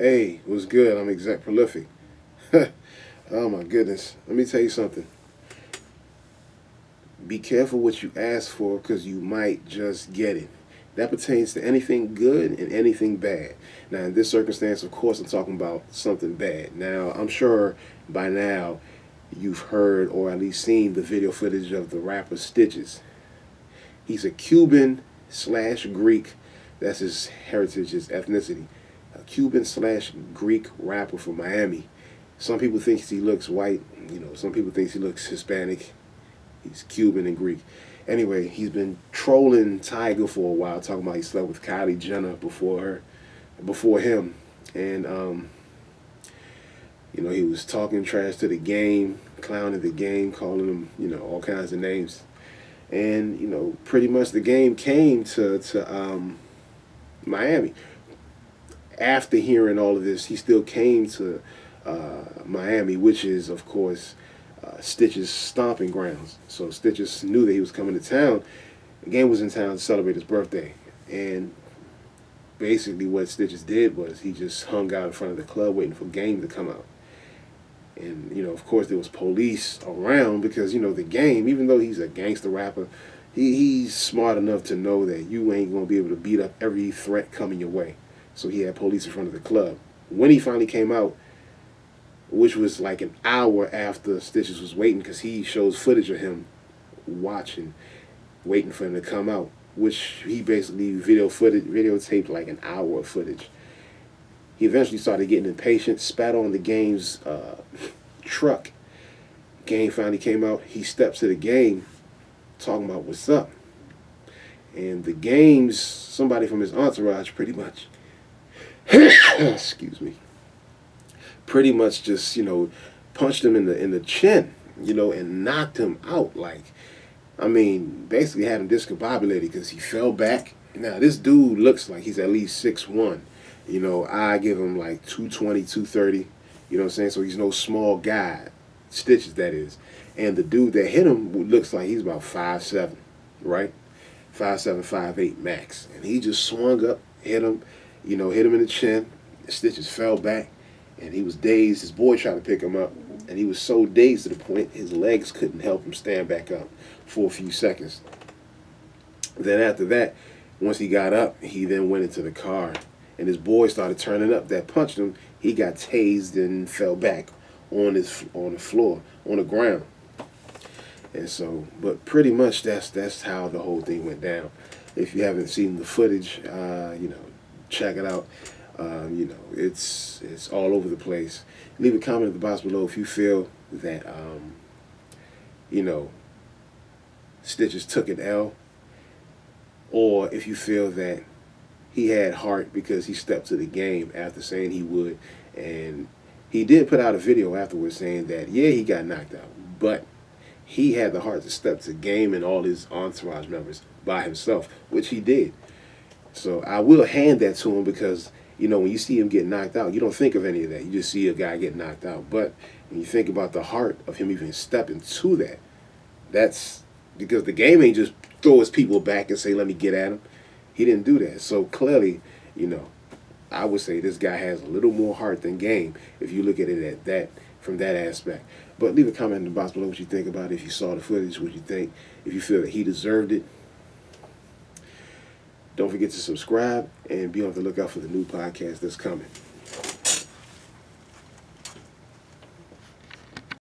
Hey, what's good? I'm Exec Prolific. Oh my goodness. Let me tell you something. Be careful what you ask for because you might just get it. That pertains to anything good and anything bad. Now, in this circumstance, of course, I'm talking about something bad. Now, I'm sure by now you've heard or at least seen the video footage of the rapper Stitches. He's a Cuban slash Greek. That's his heritage, his ethnicity. A Cuban slash Greek rapper from Miami. Some people think he looks white. Some people think he looks Hispanic. He's Cuban and Greek. Anyway, he's been trolling Tiger for a while, talking about he slept with Kylie Jenner before him, and he was talking trash to the game, clowning the game, calling them all kinds of names, and pretty much the game came to Miami. After hearing all of this, he still came to Miami, which is of course Stitch's stomping grounds. So Stitches knew that he was coming to town. The game was in town to celebrate his birthday. And basically what Stitches did was he just hung out in front of the club waiting for game to come out. And, of course there was police around because, the game, even though he's a gangster rapper, he's smart enough to know that you ain't going to be able to beat up every threat coming your way. So he had police in front of the club. When he finally came out, which was like an hour after Stitches was waiting, because he shows footage of him watching, waiting for him to come out, which he basically videotaped like an hour of footage. He eventually started getting impatient, spat on the game's truck. Game finally came out. He steps to the game, talking about what's up. And the game's somebody from his entourage pretty much, excuse me, pretty much just punched him in the chin, and knocked him out. Basically had him discombobulated because he fell back. Now this dude looks like he's at least 6'1". I give him like 220, 230. You know what I'm saying? So he's no small guy. Stitches, that is. And the dude that hit him looks like he's about 5'7", right? 5'7", 5'8" max. And he just swung up, hit him in the chin. Stitches fell back. And he was dazed. His boy tried to pick him up, and he was so dazed to the point his legs couldn't help him stand back up for a few seconds. Then after that, once he got up, he then went into the car, and his boy started turning up that punched him. He got tased and fell back on the floor, on the ground. And so, but pretty much that's how the whole thing went down. If you haven't seen the footage, check it out. It's all over the place. Leave a comment at the box below if you feel that Stitches took an L, or if you feel that he had heart because he stepped to the game after saying he would. And he did put out a video afterwards saying that he got knocked out, but he had the heart to step to the game and all his entourage members by himself, which he did. So I will hand that to him because when you see him get knocked out, you don't think of any of that. You just see a guy get knocked out. But when you think about the heart of him even stepping to that, that's because the game ain't just throw his people back and say, let me get at him. He didn't do that. So clearly, I would say this guy has a little more heart than game if you look at it from that aspect. But leave a comment in the box below what you think about it. If you saw the footage, what you think. If you feel that he deserved it. Don't forget to subscribe and be on the lookout for the new podcast that's coming.